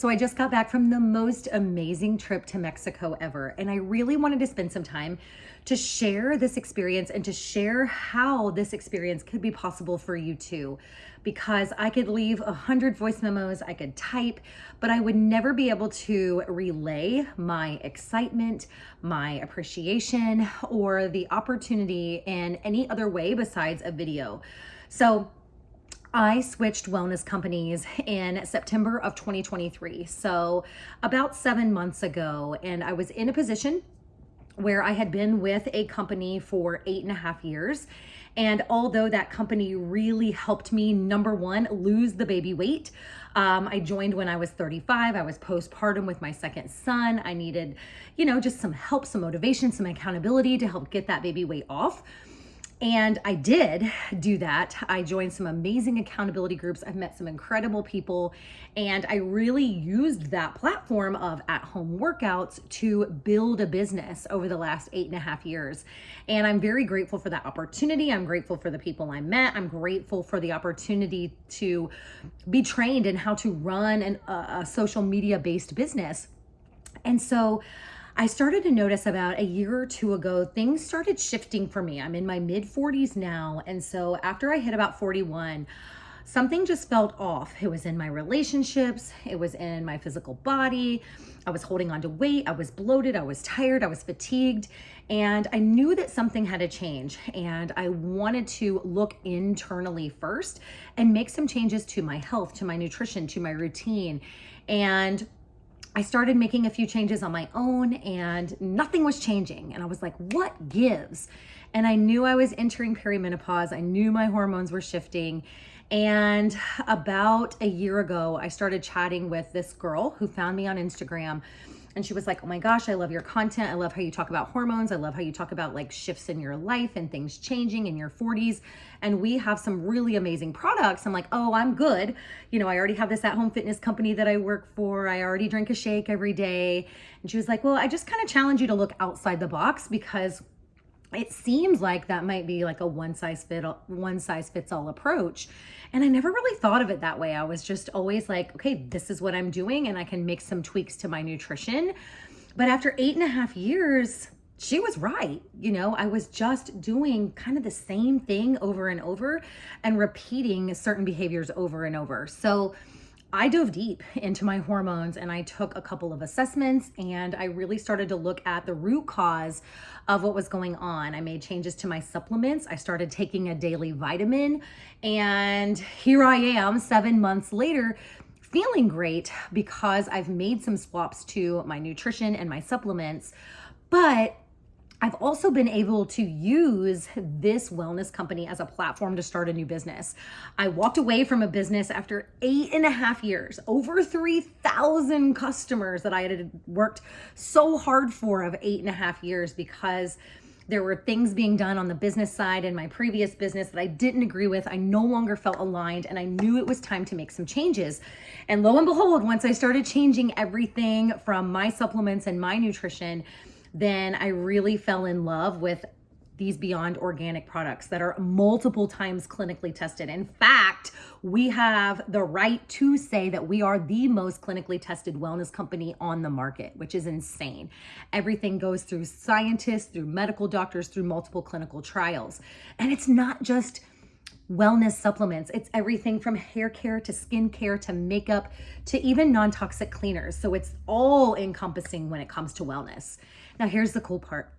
So I just got back from the most amazing trip to Mexico ever. And I really wanted to spend some time to share this experience and to share how this experience could be possible for you too. Because I could leave 100 voice memos, I could type, but I would never be able to relay my excitement, my appreciation, or the opportunity in any other way besides a video. So I switched wellness companies in September of 2023. So about 7 months ago, and I was in a position where I had been with a company for 8.5 years. And although that company really helped me, number one, lose the baby weight. I joined when I was 35. I was postpartum with my second son. I needed, just some help, some motivation, some accountability to help get that baby weight off. And I did do that. I joined some amazing accountability groups. I've met some incredible people, and I really used that platform of at-home workouts to build a business over the last 8.5 years. And I'm very grateful for that opportunity. I'm grateful for the people I met. I'm grateful for the opportunity to be trained in how to run a social media-based business. And so I started to notice about a year or two ago, things started shifting for me. I'm in my mid 40s now. And so after I hit about 41, something just felt off. It was in my relationships. It was in my physical body. I was holding on to weight. I was bloated. I was tired. I was fatigued. And I knew that something had to change. And I wanted to look internally first and make some changes to my health, to my nutrition, to my routine. And I started making a few changes on my own and nothing was changing. And I was like, what gives? And I knew I was entering perimenopause. I knew my hormones were shifting. And about a year ago, I started chatting with this girl who found me on Instagram. And she was like, oh my gosh, I love your content. I love how you talk about hormones. I love how you talk about like shifts in your life and things changing in your 40s. And we have some really amazing products. I'm like, oh, I'm good. I already have this at-home fitness company that I work for. I already drink a shake every day. And she was like, well, I just kind of challenge you to look outside the box because it seems like that might be like a one size fits all approach. And I never really thought of it that way. I was just always like, okay, this is what I'm doing and I can make some tweaks to my nutrition. But after 8.5 years, she was right. I was just doing kind of the same thing over and over and repeating certain behaviors over and over. So I dove deep into my hormones and I took a couple of assessments and I really started to look at the root cause of what was going on. I made changes to my supplements. I started taking a daily vitamin and here I am 7 months later feeling great because I've made some swaps to my nutrition and my supplements. But I've also been able to use this wellness company as a platform to start a new business. I walked away from a business after 8.5 years, over 3,000 customers that I had worked so hard for of 8.5 years because there were things being done on the business side in my previous business that I didn't agree with. I no longer felt aligned and I knew it was time to make some changes. And lo and behold, once I started changing everything from my supplements and my nutrition, then I really fell in love with these Beyond Organic products that are multiple times clinically tested. In fact, we have the right to say that we are the most clinically tested wellness company on the market, which is insane. Everything goes through scientists, through medical doctors, through multiple clinical trials. And it's not just wellness supplements. It's everything from hair care to skin care to makeup to even non-toxic cleaners. So it's all encompassing when it comes to wellness. Now, here's the cool part.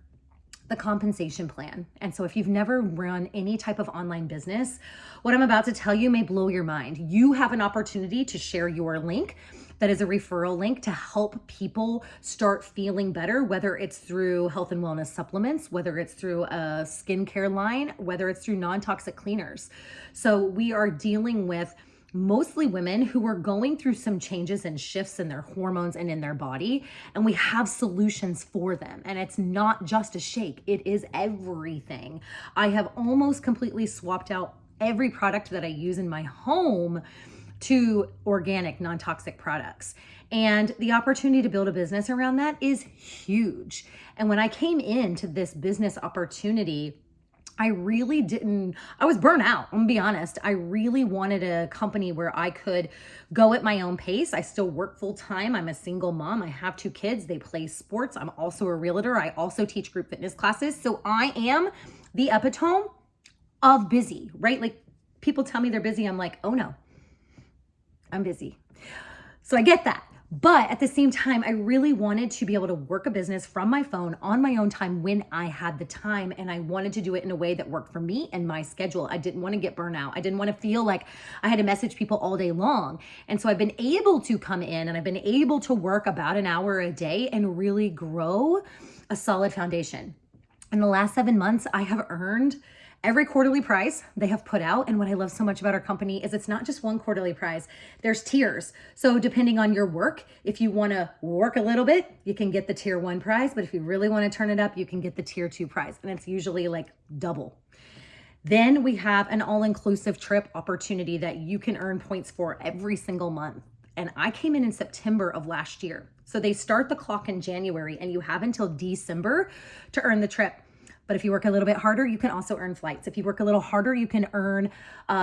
The compensation plan. And so if you've never run any type of online business, what I'm about to tell you may blow your mind. You have an opportunity to share your link that is a referral link to help people start feeling better, whether it's through health and wellness supplements, whether it's through a skincare line, whether it's through non-toxic cleaners. So we are dealing with mostly women who are going through some changes and shifts in their hormones and in their body, and we have solutions for them. And it's not just a shake, it is everything. I have almost completely swapped out every product that I use in my home to organic, non-toxic products. And the opportunity to build a business around that is huge. And when I came into this business opportunity, I really didn't, I was burnt out. I'm gonna be honest. I really wanted a company where I could go at my own pace. I still work full time. I'm a single mom. I have 2 kids. They play sports. I'm also a realtor. I also teach group fitness classes. So I am the epitome of busy, right? Like people tell me they're busy. I'm like, oh no, I'm busy. So I get that. But at the same time, I really wanted to be able to work a business from my phone on my own time when I had the time. And I wanted to do it in a way that worked for me and my schedule. I didn't want to get burnt out. I didn't want to feel like I had to message people all day long. And so I've been able to come in and I've been able to work about an hour a day and really grow a solid foundation. In the last 7 months, I have earned every quarterly prize they have put out. And what I love so much about our company is it's not just one quarterly prize, there's tiers. So depending on your work, if you want to work a little bit, you can get the tier 1 prize. But if you really want to turn it up, you can get the tier 2 prize. And it's usually like double. Then we have an all-inclusive trip opportunity that you can earn points for every single month. And I came in September of last year. So they start the clock in January and you have until December to earn the trip. But if you work a little bit harder, you can also earn flights. If you work a little harder, you can earn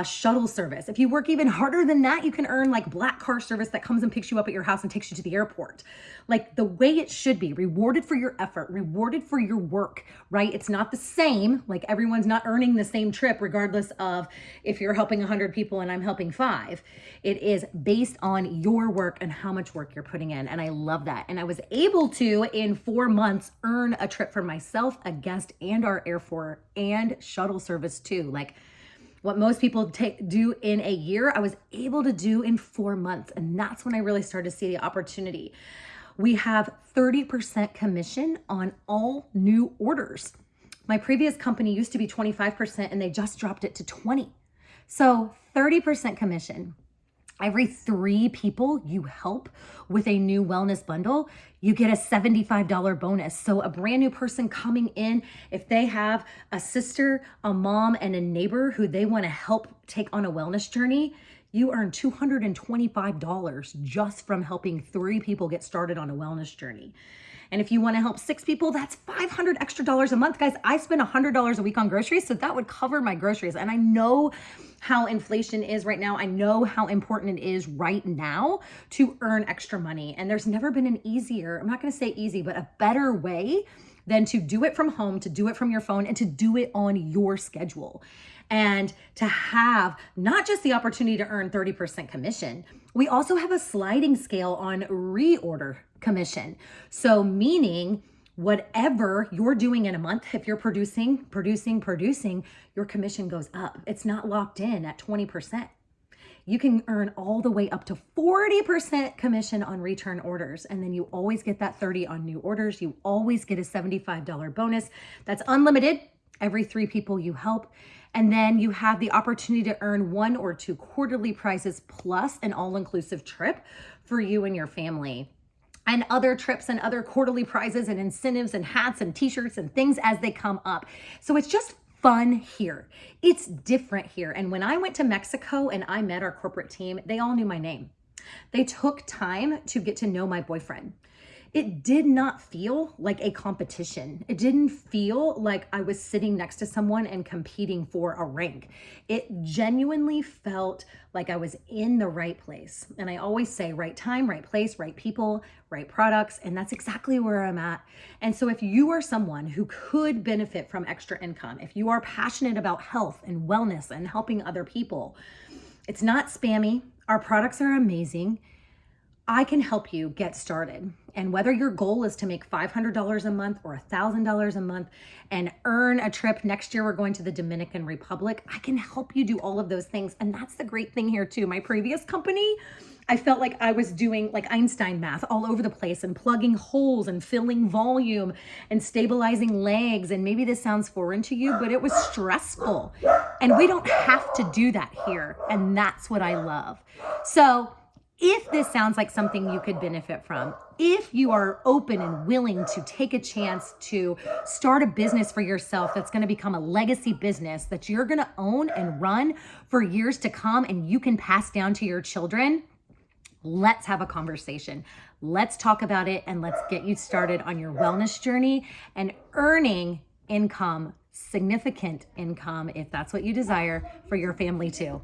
shuttle service. If you work even harder than that, you can earn like black car service that comes and picks you up at your house and takes you to the airport. Like the way it should be, rewarded for your effort, rewarded for your work, right? It's not the same. Like everyone's not earning the same trip, regardless of if you're helping 100 people and I'm helping 5. It is based on your work and how much work you're putting in. And I love that. And I was able to, in 4 months, earn a trip for myself, a guest, and our airport and shuttle service too. Like what most people do in a year, I was able to do in 4 months. And that's when I really started to see the opportunity. We have 30% commission on all new orders. My previous company used to be 25% and they just dropped it to 20. So 30% commission. Every 3 people you help with a new wellness bundle, you get a $75 bonus. So a brand new person coming in, if they have a sister, a mom, and a neighbor who they want to help take on a wellness journey, you earn $225 just from helping 3 people get started on a wellness journey. And if you want to help 6 people, that's $500 extra a month. Guys, I spend $100 a week on groceries, so that would cover my groceries. And I know how inflation is right now. I know how important it is right now to earn extra money. And there's never been an easier, I'm not going to say easy, but a better way than to do it from home, to do it from your phone, and to do it on your schedule. And to have not just the opportunity to earn 30% commission, we also have a sliding scale on reorder commission. So meaning whatever you're doing in a month, if you're producing, your commission goes up. It's not locked in at 20%. You can earn all the way up to 40% commission on return orders. And then you always get that 30 on new orders. You always get a $75 bonus. That's unlimited every 3 people you help. And then you have the opportunity to earn 1 or 2 quarterly prizes plus an all-inclusive trip for you and your family. And other trips and other quarterly prizes and incentives and hats and t-shirts and things as they come up. So it's just fun here. It's different here. And when I went to Mexico and I met our corporate team, they all knew my name. They took time to get to know my boyfriend. It did not feel like a competition. It didn't feel like I was sitting next to someone and competing for a rank. It genuinely felt like I was in the right place. And I always say right time, right place, right people, right products. And that's exactly where I'm at. And so if you are someone who could benefit from extra income, if you are passionate about health and wellness and helping other people, it's not spammy. Our products are amazing. I can help you get started. And whether your goal is to make $500 a month or $1,000 a month and earn a trip, next year we're going to the Dominican Republic, I can help you do all of those things. And that's the great thing here too. My previous company, I felt like I was doing like Einstein math all over the place and plugging holes and filling volume and stabilizing legs. And maybe this sounds foreign to you, but it was stressful. And we don't have to do that here. And that's what I love. So if this sounds like something you could benefit from, if you are open and willing to take a chance to start a business for yourself that's going to become a legacy business that you're going to own and run for years to come and you can pass down to your children, let's have a conversation. Let's talk about it and let's get you started on your wellness journey and earning income significant income if that's what you desire for your family too.